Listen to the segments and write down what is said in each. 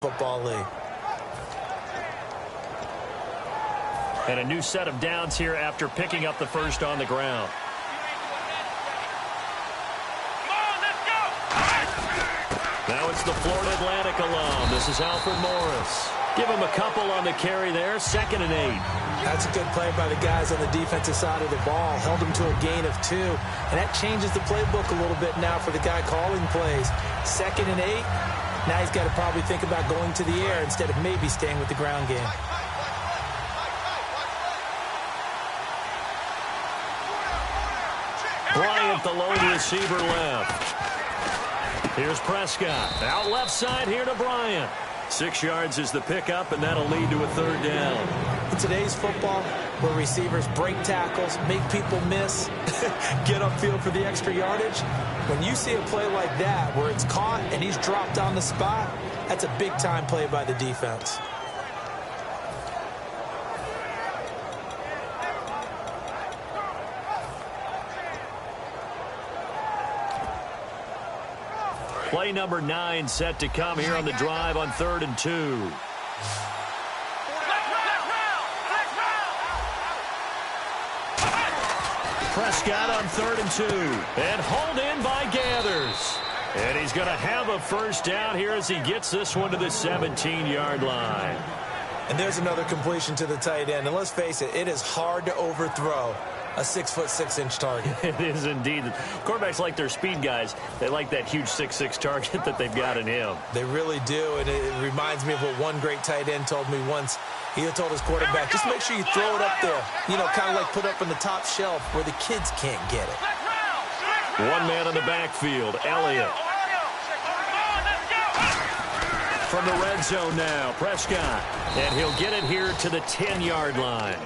Football League. And a new set of downs here after picking up the first on the ground. Now it's the Florida Atlantic alum. This is Alfred Morris. Give him a couple on the carry there. 2nd and 8. That's a good play by the guys on the defensive side of the ball. Held him to a gain of 2. And that changes the playbook a little bit now for the guy calling plays. 2nd and 8. Now he's got to probably think about going to the air instead of maybe staying with the ground game. Bryant, the lone receiver, left. Here's Prescott. Out left side here to Bryant. 6 yards is the pickup, and that'll lead to a 3rd down. In today's football, where receivers break tackles, make people miss, get upfield for the extra yardage, when you see a play like that where it's caught and he's dropped on the spot, that's a big-time play by the defense. Play number 9 set to come here on the drive on 3rd and 2. Prescott on 3rd and 2. And hauled in by Gathers. And he's going to have a first down here as he gets this one to the 17-yard line. And there's another completion to the tight end. And let's face it, it is hard to overthrow a 6'6" target. It is indeed. Quarterbacks like their speed guys. They like that huge 6'6" target that they've got in him. They really do, and it reminds me of what one great tight end told me once. He told his quarterback, just make sure you throw it up there. You know, kind of like put up on the top shelf where the kids can't get it. One man in the backfield, Elliott. From the red zone now, Prescott. And he'll get it here to the 10-yard line.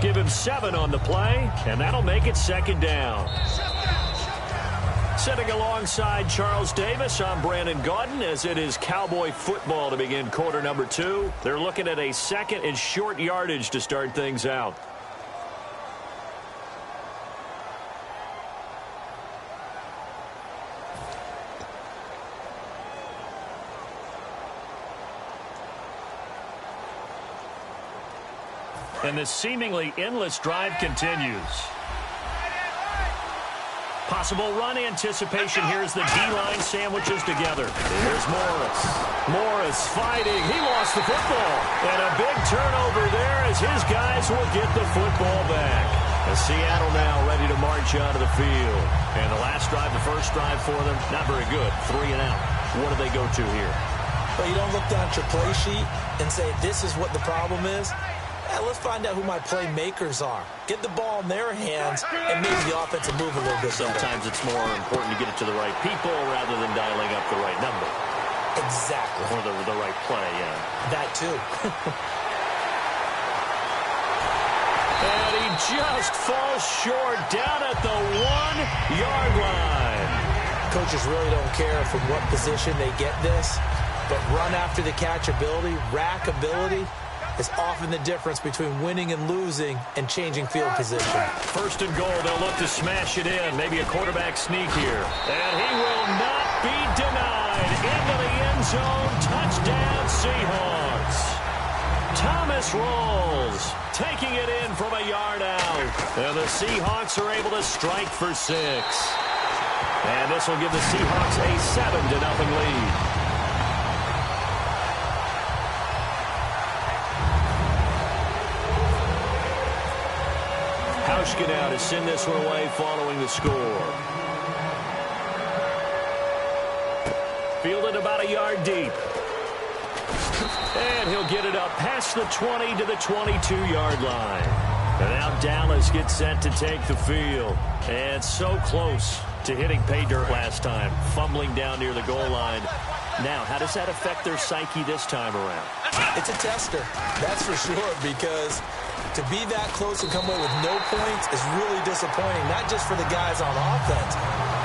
Give him 7 on the play, and that'll make it 2nd down. Sitting alongside Charles Davis, I'm Brandon Gaudin, as it is Cowboy football to begin quarter number 2. They're looking at a 2nd and short yardage to start things out. And this seemingly endless drive continues. Possible run anticipation here as the D-line sandwiches together. Here's Morris. Morris fighting. He lost the football. And a big turnover there as his guys will get the football back. As Seattle now ready to march out of the field. And the last drive, the first drive for them, not very good. 3 and out. What do they go to here? Well, you don't look down at your play sheet and say, this is what the problem is. Let's find out who my playmakers are. Get the ball in their hands and maybe the offense will move a little bit. Sometimes it's more important to get it to the right people rather than dialing up the right number. Exactly. Or the right play, yeah. That too. And he just falls short down at the 1-yard line. Coaches really don't care from what position they get this, but run after the catch ability, rack ability, is often the difference between winning and losing and changing field position. 1st and goal, they'll look to smash it in. Maybe a quarterback sneak here. And he will not be denied. Into the end zone. Touchdown, Seahawks. Thomas Rawls taking it in from a yard out. And the Seahawks are able to strike for 6. And this will give the Seahawks a 7-0 lead. Hauschka now to send this one away following the score. Fielded about a yard deep. And he'll get it up past the 20 to the 22-yard line. And now Dallas gets set to take the field. And so close to hitting pay dirt last time. Fumbling down near the goal line. Now, how does that affect their psyche this time around? It's a tester, that's for sure, because to be that close and come away with no points is really disappointing, not just for the guys on offense,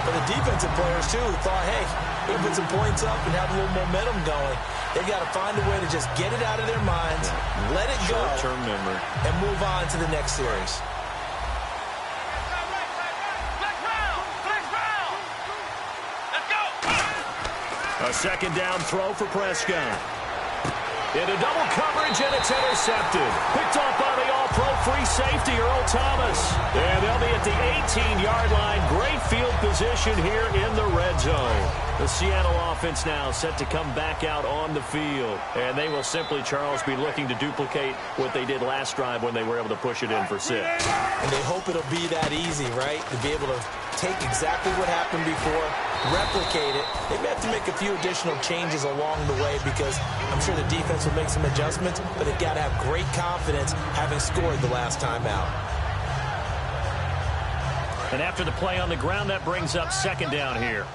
but the defensive players, too, who thought, hey, we can put some points up and have a little momentum going. They've got to find a way to just get it out of their minds, let it go, short-term memory, and move on to the next series. A 2nd down throw for Prescott. Into double coverage, and it's intercepted. Picked off by the all-pro free safety, Earl Thomas. And they'll be at the 18-yard line. Great field position here in the red zone. The Seattle offense now set to come back out on the field. And they will simply, Charles, be looking to duplicate what they did last drive when they were able to push it in for 6. And they hope it'll be that easy, right? To be able to take exactly what happened before, replicate it. They may have to make a few additional changes along the way because I'm sure the defense will make some adjustments, but they've got to have great confidence having scored the last time out. And after the play on the ground, that brings up 2nd down here.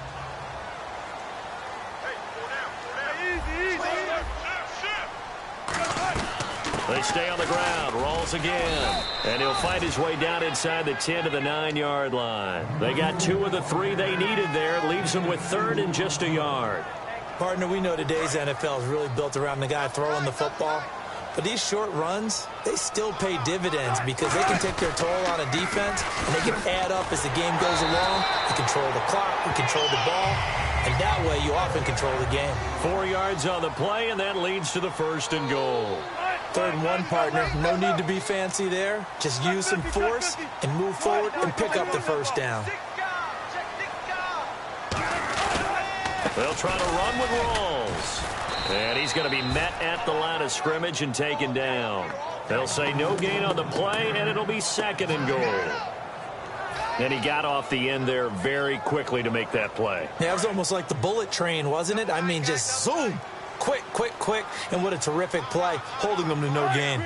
They stay on the ground, rolls again, and he'll fight his way down inside the 10 to the 9-yard line. They got 2 of the 3 they needed there. It leaves them with 3rd and just a yard. Partner, we know today's NFL is really built around the guy throwing the football. But these short runs, they still pay dividends because they can take their toll on a defense, and they can add up as the game goes along. You control the clock, you control the ball, and that way you often control the game. 4 yards on the play, and that leads to the 1st and goal. 3rd and 1, partner. No need to be fancy there. Just use some force and move forward and pick up the 1st down. They'll try to run with Rawls. And he's going to be met at the line of scrimmage and taken down. They'll say no gain on the play, and it'll be 2nd and goal. And he got off the end there very quickly to make that play. Yeah, it was almost like the bullet train, wasn't it? I mean, just zoom. Quick, quick, quick. And what a terrific play, holding them to no gain.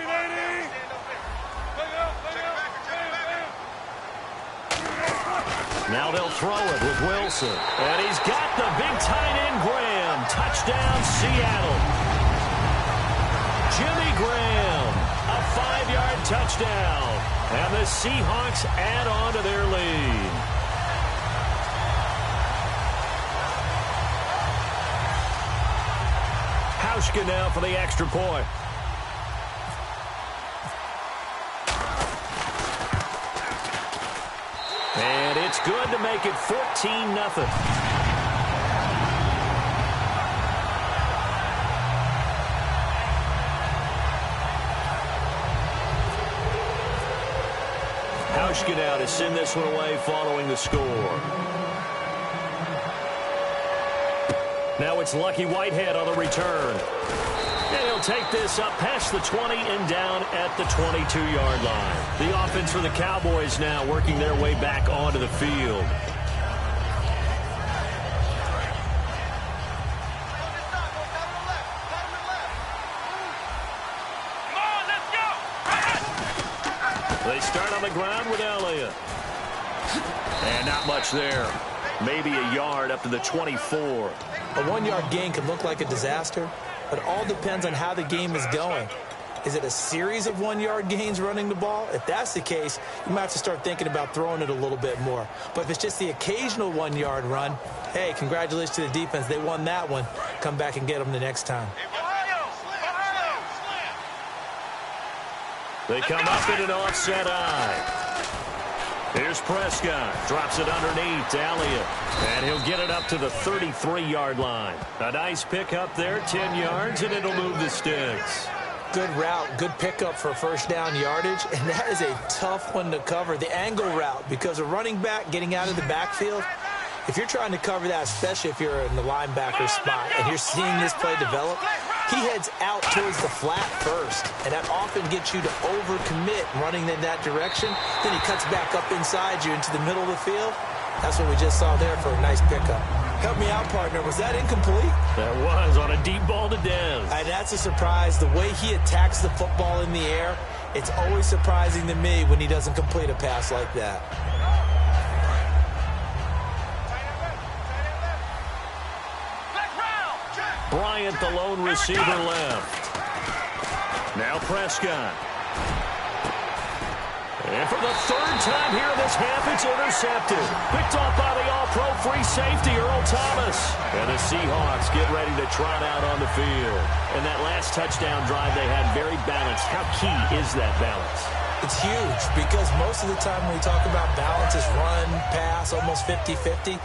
Now they'll throw it with Wilson. And he's got the big tight end, Graham. Touchdown, Seattle. Jimmy Graham, a 5-yard touchdown. And the Seahawks add on to their lead. Hauschka now for the extra point. And it's good to make it 14-0. Hauschka now to send this one away following the score. Now it's Lucky Whitehead on the return. And he'll take this up past the 20 and down at the 22-yard line. The offense for the Cowboys now working their way back onto the field. They start on the ground with Elliott. And not much there. Maybe a yard up to the 24. A 1-yard gain can look like a disaster, but it all depends on how the game is going. Is it a series of 1-yard gains running the ball? If that's the case, you might have to start thinking about throwing it a little bit more. But if it's just the occasional 1-yard run, hey, congratulations to the defense. They won that one. Come back and get them the next time. They come up in an offset eye. Here's Prescott. Drops it underneath to Elliott. And he'll get it up to the 33-yard line. A nice pickup there, 10 yards, and it'll move the sticks. Good route, good pickup for 1st down yardage, and that is a tough one to cover. The angle route, because a running back getting out of the backfield, if you're trying to cover that, especially if you're in the linebacker spot and you're seeing this play develop, he heads out towards the flat first, and that often gets you to overcommit running in that direction. Then he cuts back up inside you into the middle of the field. That's what we just saw there for a nice pickup. Help me out, partner. Was that incomplete? That was on a deep ball to Dez. And that's a surprise. The way he attacks the football in the air, it's always surprising to me when he doesn't complete a pass like that. Bryant, the lone receiver, left. Now Prescott. And for the 3rd time here in this half, it's intercepted. Picked off by the all-pro free safety, Earl Thomas. And the Seahawks get ready to trot out on the field. And that last touchdown drive they had very balanced. How key is that balance? It's huge because most of the time when we talk about balance, it's run, pass, almost 50-50.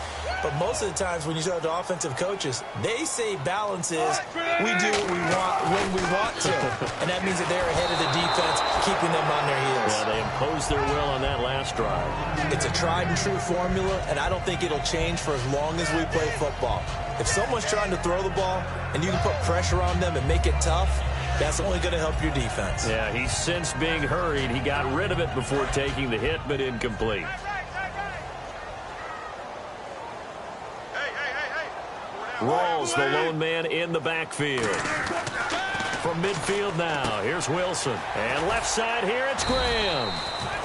But most of the times when you talk to offensive coaches, they say balance is we do what we want when we want got to. And that means that they're ahead of the defense, keeping them on their heels. Yeah, they imposed their will on that last drive. It's a tried and true formula, and I don't think it'll change for as long as we play football. If someone's trying to throw the ball and you can put pressure on them and make it tough, that's only going to help your defense. Yeah, he's since being hurried. He got rid of it before taking the hit, but incomplete. Rawls, the lone man in the backfield. From midfield now, here's Wilson. And left side here, it's Graham.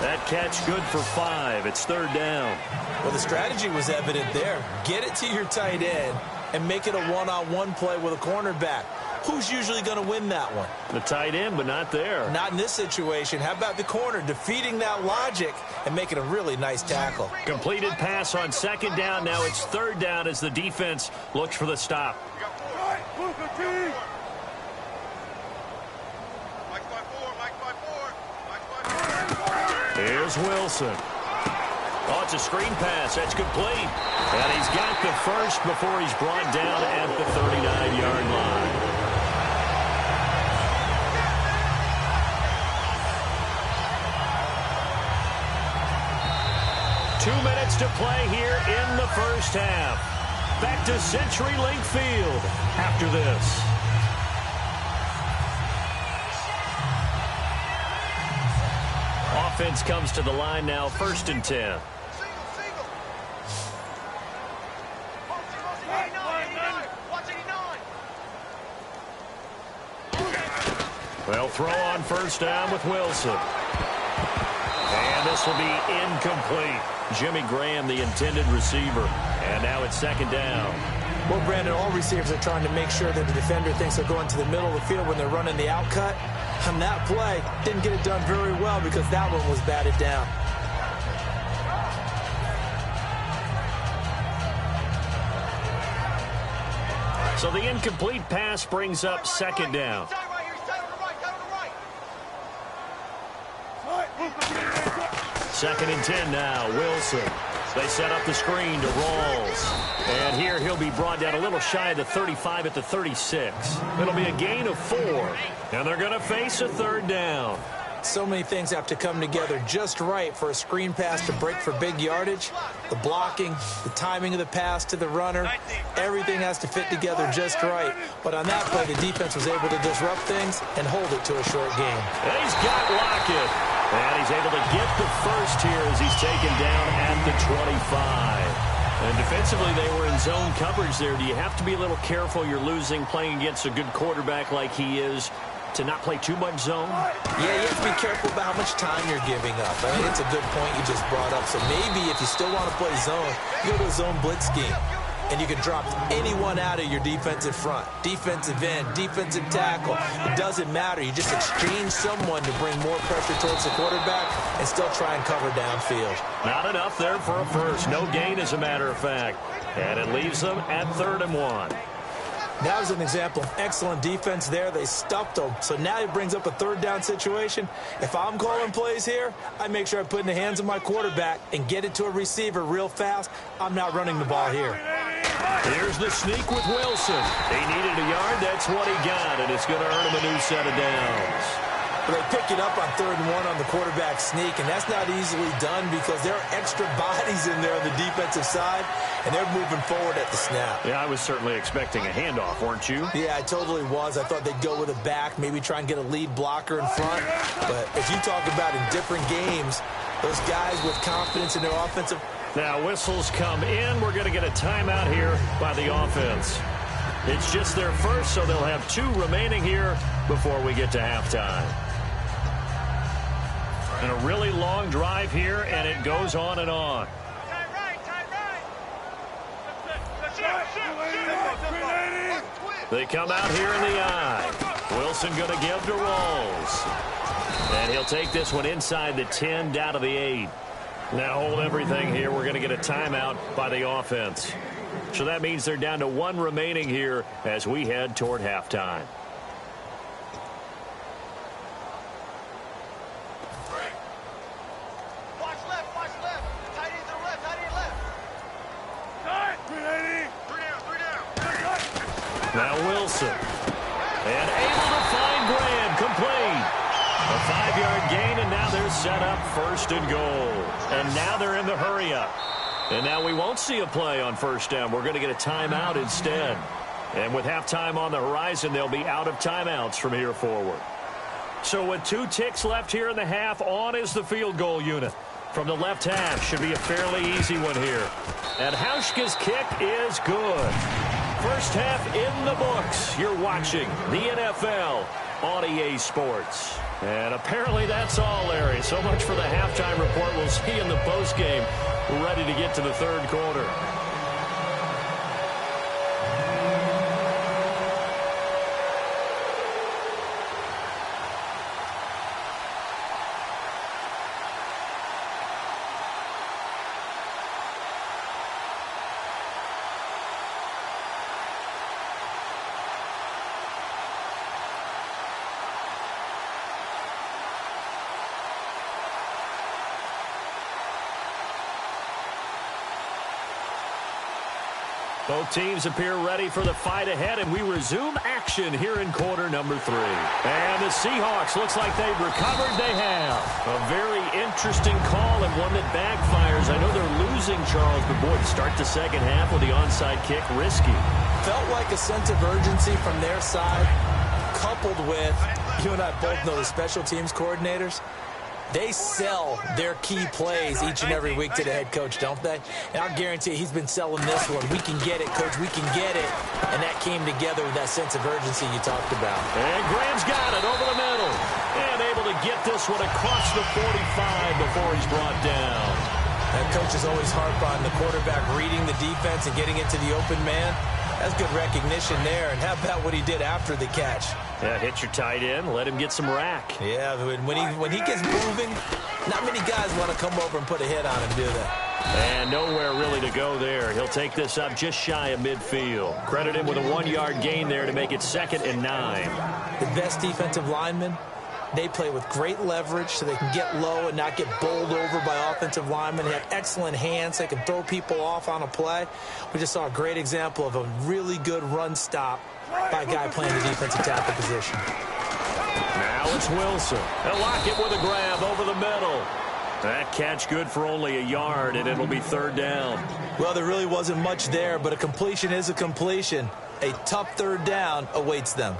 That catch good for 5. It's third down. Well, the strategy was evident there. Get it to your tight end and make it a one-on-one play with a cornerback. Who's usually going to win that one? The tight end, but not there. Not in this situation. How about the corner defeating that logic and making a really nice tackle? Completed pass on second down. Now it's third down as the defense looks for the stop. Here's Wilson. Oh, it's a screen pass. That's complete. And he's got the first before he's brought down at the 39-yard line. Two minutes to play here in the first half. Back to CenturyLink Field after this. Offense comes to the line now, 1st and 10. Well, throw on first down with Wilson. And this will be incomplete. Jimmy Graham, the intended receiver. And now it's second down. Well, Brandon, all receivers are trying to make sure that the defender thinks they're going to the middle of the field when they're running the out cut. On that play, didn't get it done very well because that one was batted down. So the incomplete pass brings up second down. Second and 10 now, Wilson. They set up the screen to Rawls. And here he'll be brought down a little shy of the 35 at the 36. It'll be a gain of 4. And they're going to face a third down. So many things have to come together just right for a screen pass to break for big yardage. The blocking, the timing of the pass to the runner, everything has to fit together just right. But on that play, the defense was able to disrupt things and hold it to a short game. And he's got Lockett. And he's able to get the first here as he's taken down at the 25. And defensively, they were in zone coverage there. Do you have to be a little careful? You're losing, playing against a good quarterback like he is, to not play too much zone? Yeah, you have to be careful about how much time you're giving up. I mean, it's a good point you just brought up. So maybe if you still want to play zone, you go to a zone blitz scheme. And you can drop anyone out of your defensive front. Defensive end, defensive tackle. It doesn't matter. You just exchange someone to bring more pressure towards the quarterback and still try and cover downfield. Not enough there for a first. No gain, as a matter of fact. And it leaves them at 3rd and 1. That was an example of excellent defense there. They stuffed them. So now it brings up a third down situation. If I'm calling plays here, I make sure I put it in the hands of my quarterback and get it to a receiver real fast. I'm not running the ball here. Here's the sneak with Wilson. He needed a yard. That's what he got, and it's going to earn him a new set of downs. They pick it up on 3rd and 1 on the quarterback sneak, and that's not easily done because there are extra bodies in there on the defensive side, and they're moving forward at the snap. Yeah, I was certainly expecting a handoff, weren't you? Yeah, I totally was. I thought they'd go with a back, maybe try and get a lead blocker in front. But if you talk about in different games, those guys with confidence in their offensive. Now whistles come in. We're going to get a timeout here by the offense. It's just their first, so they'll have 2 remaining here before we get to halftime. And a really long drive here, and it goes on and on. They come out here in the eye. Wilson going to give to Rawls. And he'll take this one inside the 10, down to the 8. Now hold everything here. We're going to get a timeout by the offense. So that means they're down to 1 remaining here as we head toward halftime. Now Wilson. And able to find And now they're set up 1st and goal. And now they're in the hurry-up. And now we won't see a play on 1st down. We're going to get a timeout instead. And with halftime on the horizon, they'll be out of timeouts from here forward. So with 2 ticks left here in the half, on is the field goal unit. From the left half, should be a fairly easy one here. And Hauschka's kick is good. First half in the books. You're watching the NFL on EA Sports. And apparently that's all, Larry. So much for the halftime report. We'll see you in the postgame. We're ready to get to the 3rd quarter. Both teams appear ready for the fight ahead, and we resume action here in quarter number 3. And the Seahawks, looks like they've recovered. They have. A very interesting call and one that backfires. I know they're losing, Charles, but boy, to start the second half with the onside kick, risky. Felt like a sense of urgency from their side, coupled with, you and I both know the special teams coordinators. They sell their key plays each and every week to the head coach, don't they? And I'll guarantee you he's been selling this one. We can get it, coach. We can get it. And that came together with that sense of urgency you talked about. And Graham's got it over the middle. And able to get this one across the 45 before he's brought down. That coach is always harp on the quarterback reading the defense and getting into the open man. That's good recognition there. And how about what he did after the catch? Yeah, hit your tight end, let him get some rack. Yeah, when he gets moving, not many guys want to come over and put a hit on him, do they? And nowhere really to go there. He'll take this up just shy of midfield. Credit him with a 1-yard gain there to make it 2nd and 9. The best defensive linemen, they play with great leverage so they can get low and not get bowled over by offensive linemen. They have excellent hands. They can throw people off on a play. We just saw a great example of a really good run stop by a guy playing the defensive tackle position. Now it's Wilson. And Lockett with a grab over the middle. That catch good for only a yard, and it'll be 3rd down. Well, there really wasn't much there, but a completion is a completion. A tough 3rd down awaits them.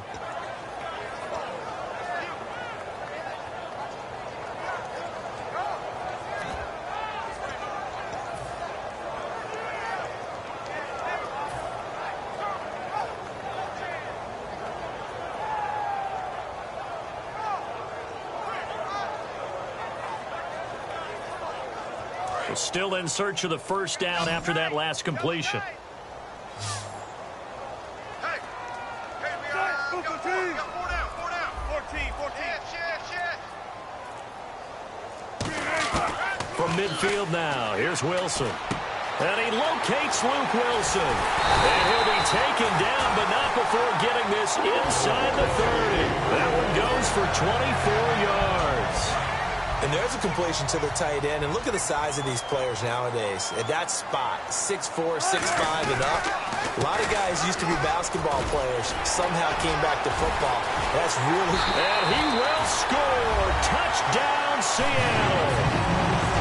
Still in search of the 1st down after that last completion. From midfield now, here's Wilson. And he locates Luke Wilson. And he'll be taken down, but not before getting this inside the 30. That one goes for 24 yards. And there's a completion to the tight end. And look at the size of these players nowadays. At that spot, 6'4", 6'5", and up. A lot of guys used to be basketball players. Somehow came back to football. That's really... And he will score. Touchdown, Seattle.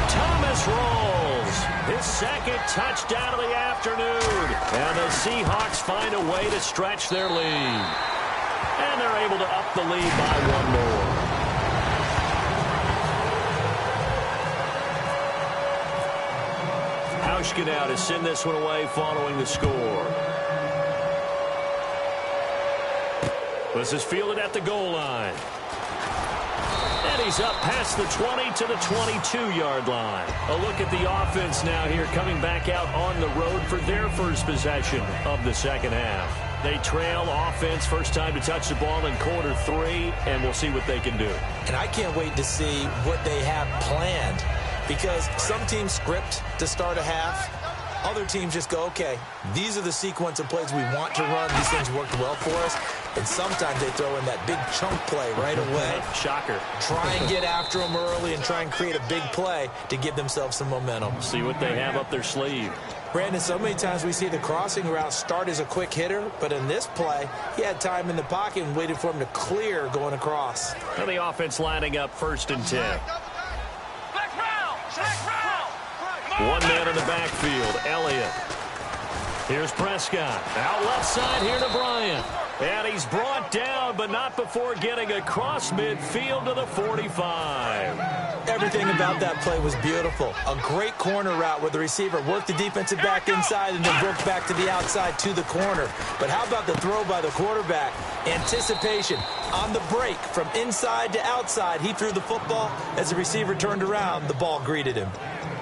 Thomas rolls. His 2nd touchdown of the afternoon. And the Seahawks find a way to stretch their lead. And they're able to up the lead by 1 more. Hauschka now to send this one away following the score. This is fielded at the goal line. And he's up past the 20 to the 22-yard line. A look at the offense now here coming back out on the road for their first possession of the second half. They trail offense, first time to touch the ball in quarter 3, and we'll see what they can do. And I can't wait to see what they have planned. Because some teams script to start a half. Other teams just go, okay, these are the sequence of plays we want to run. These things worked well for us. And sometimes they throw in that big chunk play right away. Shocker. Try and get after them early and try and create a big play to give themselves some momentum. See what they have up their sleeve. Brandon, so many times we see the crossing route start as a quick hitter, but in this play, he had time in the pocket and waited for him to clear going across. And the offense lining up 1st and 10. One man in the backfield, Elliott. Here's Prescott. Out left side here to Bryant. And he's brought down, but not before getting across midfield to the 45. Everything about that play was beautiful. A great corner route where the receiver worked the defensive back inside and then broke back to the outside to the corner. But how about the throw by the quarterback? Anticipation on the break from inside to outside. He threw the football. As the receiver turned around, the ball greeted him.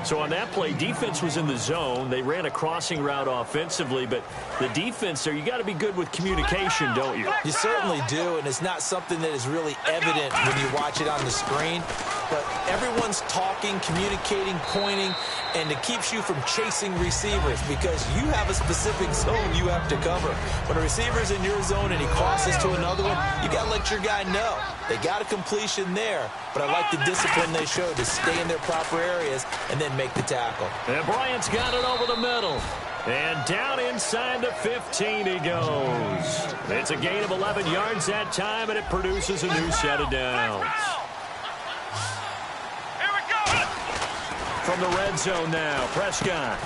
So on that play, defense was in the zone. They ran a crossing route offensively, but the defense there, you got to be good with communication, don't you? You certainly do, and it's not something that is really evident when you watch it on the screen. But everyone's talking, communicating, pointing, and it keeps you from chasing receivers because you have a specific zone you have to cover. When a receiver's in your zone and he crosses to another one, you got to let your guy know. They got a completion there, but I like the discipline they showed to stay in their proper areas and then make the tackle. And Bryant's got it over the middle. And down inside the 15 he goes. It's a gain of 11 yards that time, and it produces a new set of downs. From the red zone now, Prescott.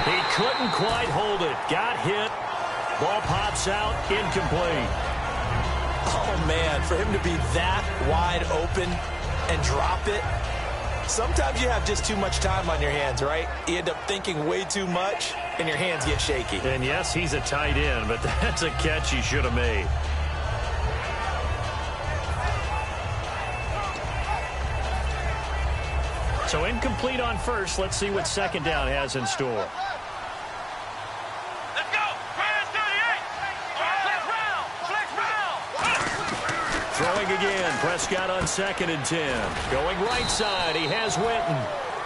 He couldn't quite hold it. Got hit. Ball pops out, incomplete. Oh, man, for him to be that wide open and drop it. Sometimes you have just too much time on your hands, right? You end up thinking way too much, and your hands get shaky. And, yes, he's a tight end, but that's a catch he should have made. So incomplete on first. Let's see what second down has in store. Let's go. Throwing again. Prescott on 2nd and 10. Going right side. He has Winton.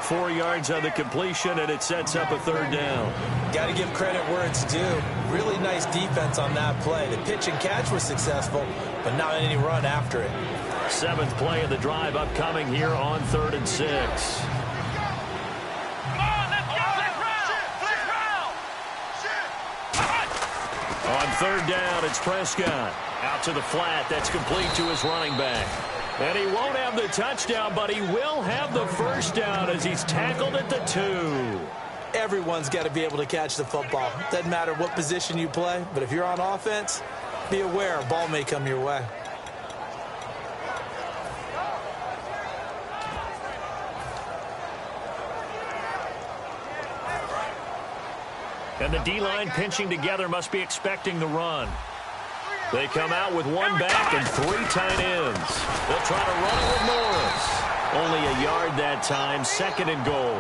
4 yards on the completion, and it sets up a 3rd down. Got to give credit where it's due. Really nice defense on that play. The pitch and catch was successful, but not any run after it. 7th play of the drive upcoming here on 3rd and 6. On 3rd down, it's Prescott. Out to the flat. That's complete to his running back. And he won't have the touchdown, but he will have the 1st down as he's tackled at the 2. Everyone's got to be able to catch the football. Doesn't matter what position you play, but if you're on offense, be aware a ball may come your way. And the D-line pinching together must be expecting the run. They come out with 1 back and 3 tight ends. They'll try to run it with Morris. Only a yard that time, 2nd and goal.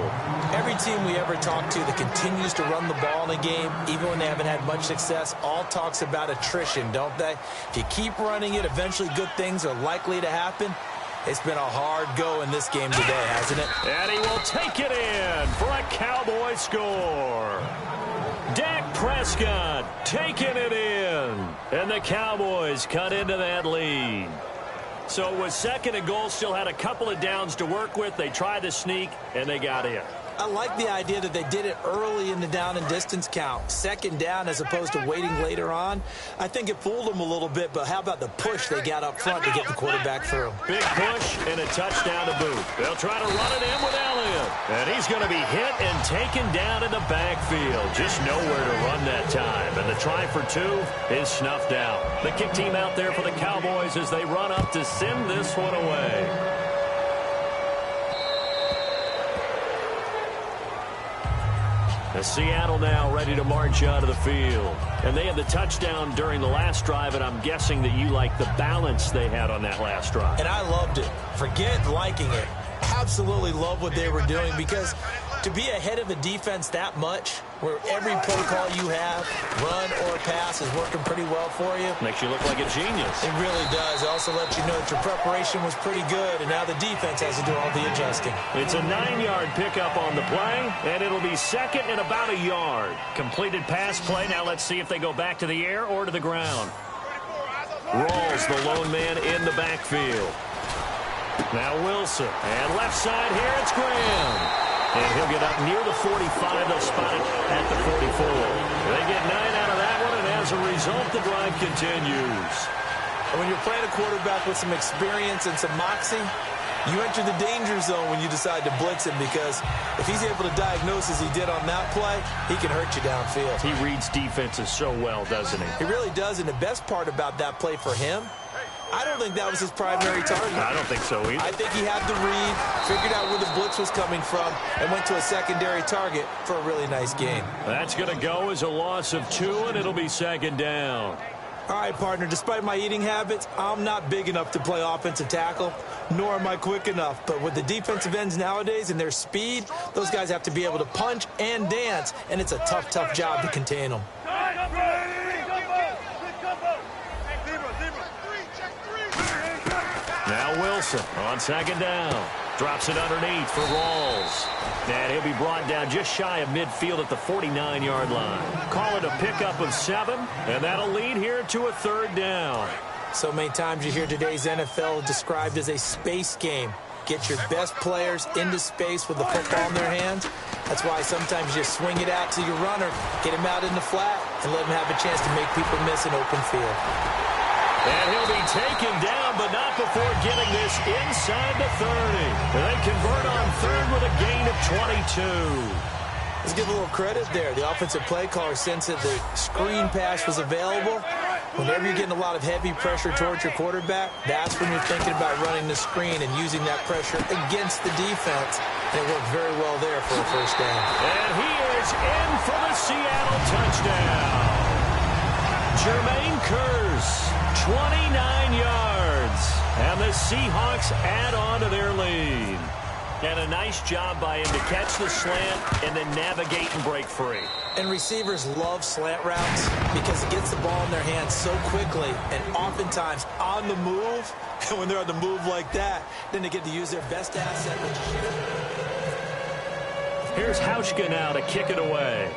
Every team we ever talk to that continues to run the ball in a game, even when they haven't had much success, all talks about attrition, don't they? If you keep running it, eventually good things are likely to happen. It's been a hard go in this game today, hasn't it? And he will take it in for a Cowboy score. Dak Prescott taking it in. And the Cowboys cut into that lead. So it was 2nd and goal, still had a couple of downs to work with. They tried to sneak, and they got in. I like the idea that they did it early in the down and distance count. 2nd down as opposed to waiting later on. I think it fooled them a little bit, but how about the push they got up front to get the quarterback through? Big push and a touchdown to boot. They'll try to run it in with Elliott. And he's going to be hit and taken down in the backfield. Just nowhere to run that time. And the try for 2 is snuffed out. The kick team out there for the Cowboys as they run up to send this one away. Seattle now ready to march out of the field. And they had the touchdown during the last drive, and I'm guessing that you like the balance they had on that last drive. And I loved it. Forget liking it. Absolutely love what they were doing because to be ahead of a defense that much, where every play call you have, run or pass, is working pretty well for you. Makes you look like a genius. It really does. It also lets you know that your preparation was pretty good, and now the defense has to do all the adjusting. It's a 9-yard pickup on the play, and it'll be 2nd and about a yard. Completed pass play. Now let's see if they go back to the air or to the ground. Rawls, the lone man in the backfield. Now Wilson. And left side here, it's Graham. And he'll get up near the 45. They'll spot it at the 44. They get 9 out of that one, and as a result, the drive continues. And when you're playing a quarterback with some experience and some moxie, you enter the danger zone when you decide to blitz him, because if he's able to diagnose as he did on that play, he can hurt you downfield. He reads defenses so well, doesn't he? He really does, and the best part about that play for him, I don't think that was his primary target. I don't think so either. I think he had the read, figured out where the blitz was coming from, and went to a secondary target for a really nice gain. That's going to go as a loss of 2, and it'll be 2nd down. All right, partner, despite my eating habits, I'm not big enough to play offensive tackle, nor am I quick enough. But with the defensive ends nowadays and their speed, those guys have to be able to punch and dance, and it's a tough, tough job to contain them. Now Wilson on 2nd down. Drops it underneath for Rawls. And he'll be brought down just shy of midfield at the 49-yard line. Call it a pickup of 7, and that'll lead here to a 3rd down. So many times you hear today's NFL described as a space game. Get your best players into space with the football in their hands. That's why sometimes you swing it out to your runner, get him out in the flat, and let him have a chance to make people miss an open field. And he'll be taken down, but not before getting this inside the 30. They convert on 3rd with a gain of 22. Let's give a little credit there. The offensive play caller sensed that the screen pass was available. Whenever you're getting a lot of heavy pressure towards your quarterback, that's when you're thinking about running the screen and using that pressure against the defense. And it worked very well there for a 1st down. And he is in for the Seattle touchdown. Jermaine Kearse, 29 yards. And the Seahawks add on to their lead. And a nice job by him to catch the slant and then navigate and break free. And receivers love slant routes because it gets the ball in their hands so quickly and oftentimes on the move. And when they're on the move like that, then they get to use their best asset. Here's Hauschka now to kick it away.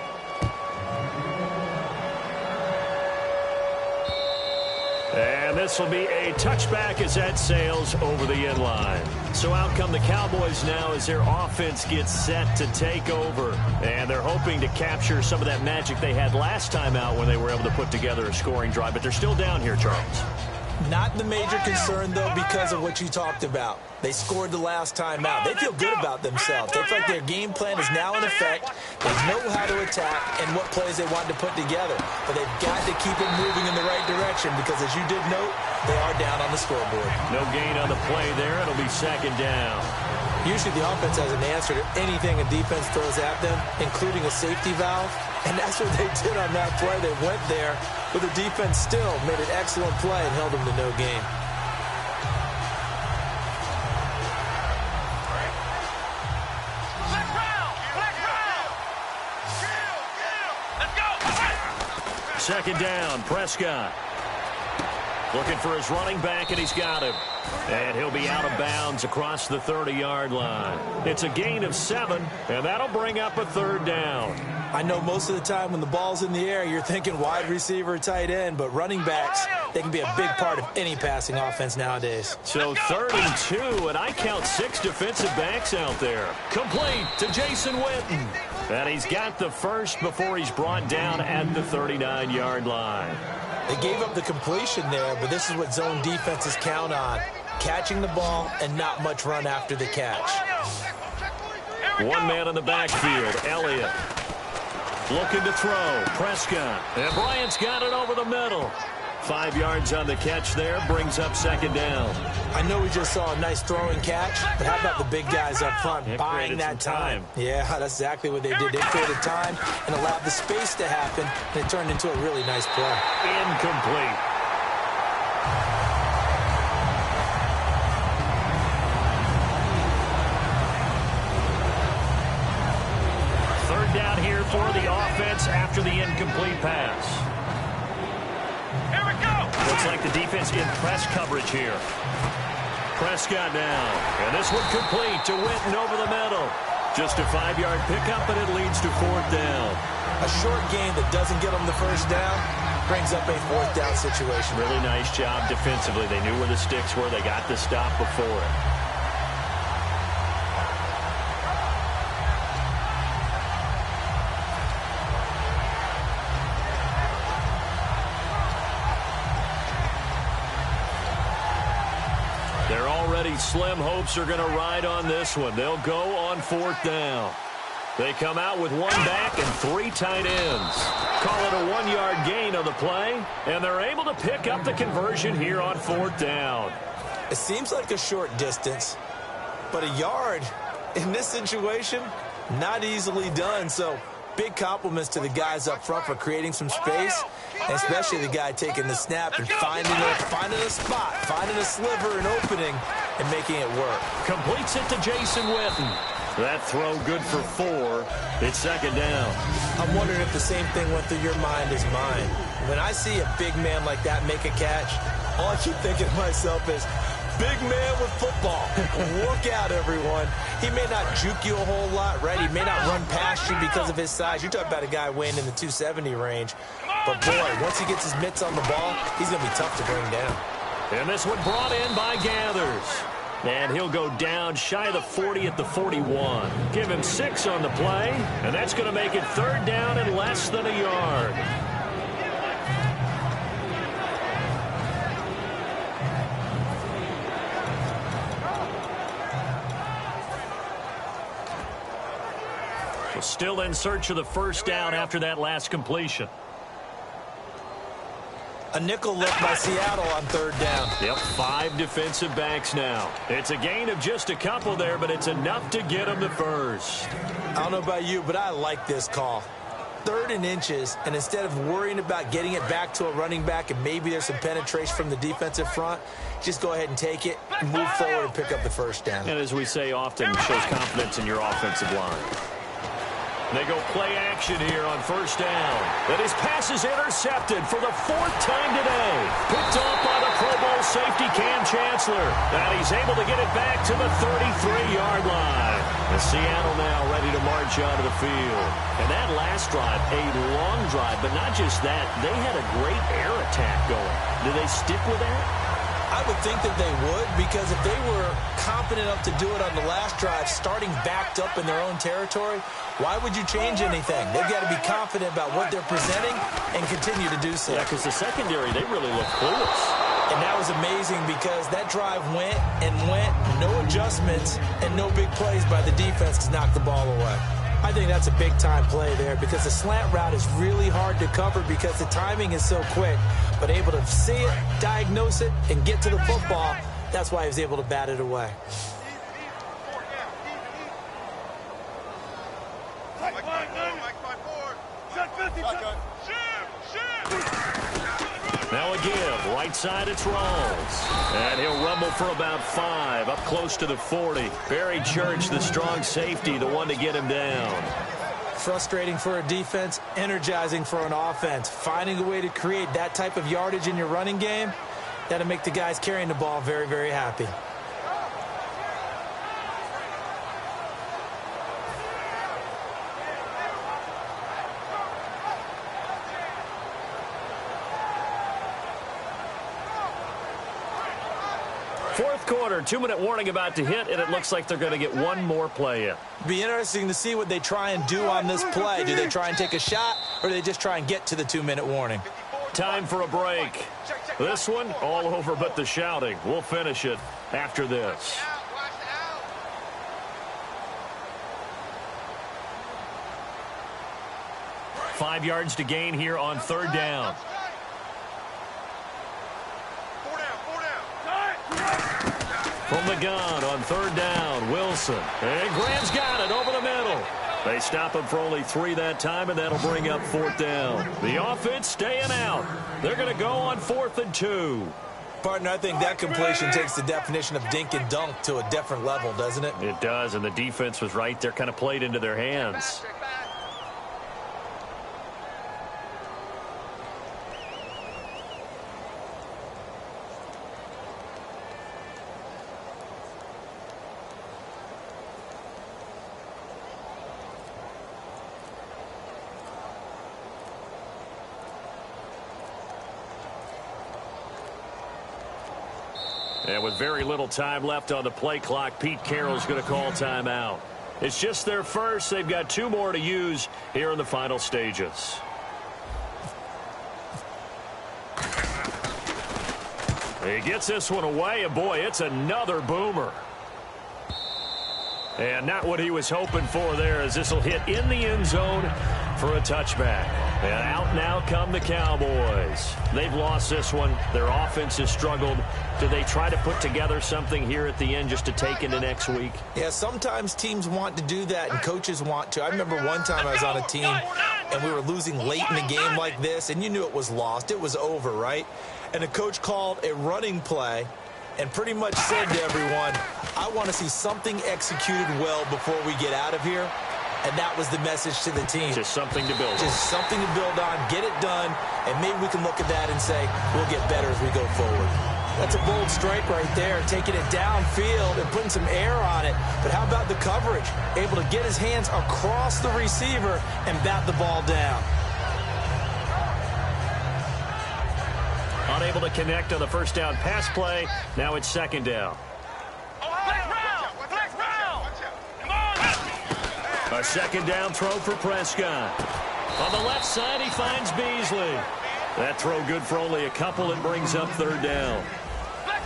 And this will be a touchback as that sails over the end line. So out come the Cowboys now as their offense gets set to take over. And they're hoping to capture some of that magic they had last time out when they were able to put together a scoring drive. But they're still down here, Charles. Not the major concern, though, because of what you talked about. They scored the last time out. They feel good about themselves. They feel like their game plan is now in effect. They know how to attack and what plays they want to put together. But they've got to keep it moving in the right direction because, as you did note, they are down on the scoreboard. No gain on the play there. It'll be 2nd down. Usually the offense has an answer to anything a defense throws at them, including a safety valve. And that's what they did on that play. They went there, but the defense still made an excellent play and held them to no gain. Second down, Prescott. Looking for his running back, and he's got him. And he'll be out of bounds across the 30-yard line. It's a gain of 7, and that'll bring up a 3rd down. I know most of the time when the ball's in the air, you're thinking wide receiver, tight end, but running backs, they can be a big part of any passing offense nowadays. So 3rd and 2, and I count 6 defensive backs out there. Complete to Jason Witten. And he's got the first before he's brought down at the 39-yard line. They gave up the completion there, but this is what zone defenses count on. Catching the ball and not much run after the catch. One man in the backfield, Elliott. Looking to throw, Prescott. And Bryant's got it over the middle. 5 yards on the catch there, brings up 2nd down. I know we just saw a nice throwing catch, but how about the big guys up front buying that time? Yeah, that's exactly what they did. They created time and allowed the space to happen, and it turned into a really nice play. Incomplete. Third down here for the offense after the incomplete pass. Looks like the defense in press coverage here. Prescott now. And this one complete to Witten over the middle. Just a 5-yard pickup, and it leads to 4th down. A short game that doesn't get them the first down brings up a 4th down situation. Really nice job defensively. They knew where the sticks were. They got the stop before it. Their already slim hopes are going to ride on this one. They'll go on 4th down. They come out with one back and 3 tight ends. Call it a 1-yard gain on the play, and they're able to pick up the conversion here on 4th down. It seems like a short distance, but a yard in this situation, not easily done. So big compliments to the guys up front for creating some space, and especially the guy taking the snap and finding a spot, finding a sliver, an opening, and making it work. Completes it to Jason Witten. That throw good for 4. It's 2nd down. I'm wondering if the same thing went through your mind as mine. When I see a big man like that make a catch, all I keep thinking to myself is, big man with football. Look out, everyone. He may not juke you a whole lot, right? He may not run past you because of his size. You're talking about a guy weighing in the 270 range. But, boy, once he gets his mitts on the ball, he's going to be tough to bring down. And this one brought in by Gathers. And he'll go down shy of the 40 at the 41. Give him 6 on the play, and that's going to make it 3rd down and less than a yard. Well, still in search of the 1st down after that last completion. A nickel look by Seattle on 3rd down. Yep, 5 defensive backs now. It's a gain of just a couple there, but it's enough to get them the first. I don't know about you, but I like this call. 3rd and inches, and instead of worrying about getting it back to a running back and maybe there's some penetration from the defensive front, just go ahead and take it, move forward, and pick up the 1st down. And as we say often, shows confidence in your offensive line. They go play action here on 1st down. And his pass is intercepted for the 4th time today. Picked off by the Pro Bowl safety Cam Chancellor. And he's able to get it back to the 33-yard line. And Seattle now ready to march onto the field. And that last drive, a long drive, but not just that. They had a great air attack going. Do they stick with that? I would think that they would, because if they were confident enough to do it on the last drive, starting backed up in their own territory, why would you change anything? They've got to be confident about what they're presenting and continue to do so. Yeah, because the secondary, they really look clueless. And that was amazing because that drive went, no adjustments, and no big plays by the defense to knock the ball away. I think that's a big-time play there because the slant route is really hard to cover because the timing is so quick. But able to see it, diagnose it, and get to the football, that's why he was able to bat it away. Now a give, right side it's Rawls. And he'll rumble for about 5, up close to the 40. Barry Church, the strong safety, the one to get him down. Frustrating for a defense, energizing for an offense. Finding a way to create that type of yardage in your running game, that'll make the guys carrying the ball very, very happy. Fourth quarter, 2-minute warning about to hit, and it looks like they're going to get one more play in. Be interesting to see what they try and do on this play. Do they try and take a shot, or do they just try and get to the 2-minute warning? Time for a break. This one, all over but the shouting. We'll finish it after this. Five yards to gain here on 3rd down. From the gun on 3rd down, Wilson. And Graham's got it over the middle. They stop him for only 3 that time, and that'll bring up 4th down. The offense staying out. They're going to go on 4th and 2. Partner, I think that completion takes the definition of dink and dunk to a different level, doesn't it? It does, and the defense was right there, kind of played into their hands. And with very little time left on the play clock, Pete Carroll's going to call timeout. It's just their first. They've got 2 more to use here in the final stages. He gets this one away, and boy, it's another boomer. And not what he was hoping for there, as this will hit in the end zone for a touchback. And out now come the Cowboys. They've lost this one. Their offense has struggled. Do they try to put together something here at the end just to take into next week? Yeah, sometimes teams want to do that and coaches want to. I remember one time I was on a team and we were losing late in the game like this, and you knew it was lost. It was over, right? And the coach called a running play and pretty much said to everyone, I want to see something executed well before we get out of here. And that was the message to the team. Just something to build on. Just something to build on, get it done, and maybe we can look at that and say, we'll get better as we go forward. That's a bold strike right there, taking it downfield and putting some air on it. But how about the coverage? Able to get his hands across the receiver and bat the ball down. Unable to connect on the first down pass play. Now it's second down. A second down throw for Prescott. On the left side, he finds Beasley. That throw good for only a couple and brings up third down.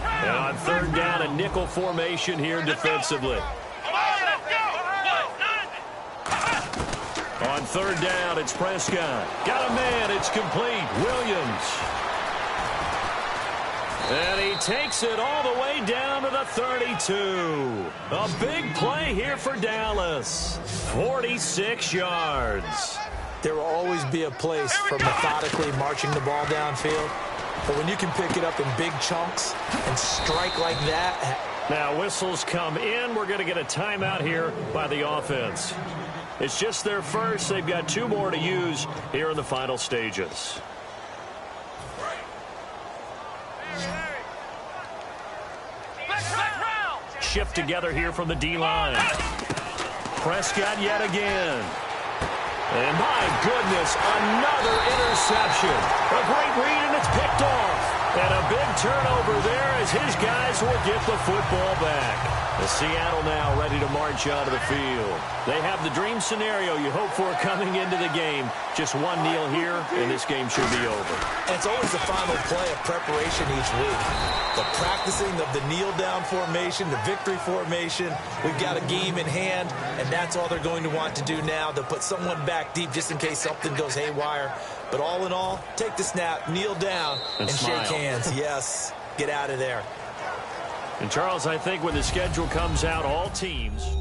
And on third down, a nickel formation here defensively. On third down, it's Prescott. Got a man, it's complete. Williams. And he takes it all the way down to the 32. A big play here for Dallas. 46 yards. There will always be a place for methodically marching the ball downfield. But when you can pick it up in big chunks and strike like that. Now whistles come in. We're going to get a timeout here by the offense. It's just their first. They've got 2 more to use here in the final stages. Shift together here from the D-line. Prescott yet again. And my goodness, another interception. A great read, and it's picked off. And a big turnover there as his guys will get the football back. The Seattle now ready to march onto the field. They have the dream scenario you hope for coming into the game. Just one kneel here, and this game should be over. And it's always the final play of preparation each week. The practicing of the kneel-down formation, the victory formation. We've got a game in hand, and that's all they're going to want to do now, to put someone back deep just in case something goes haywire. But all in all, take the snap, kneel down, and shake hands. Yes, get out of there. And, Charles, I think when the schedule comes out, all teams...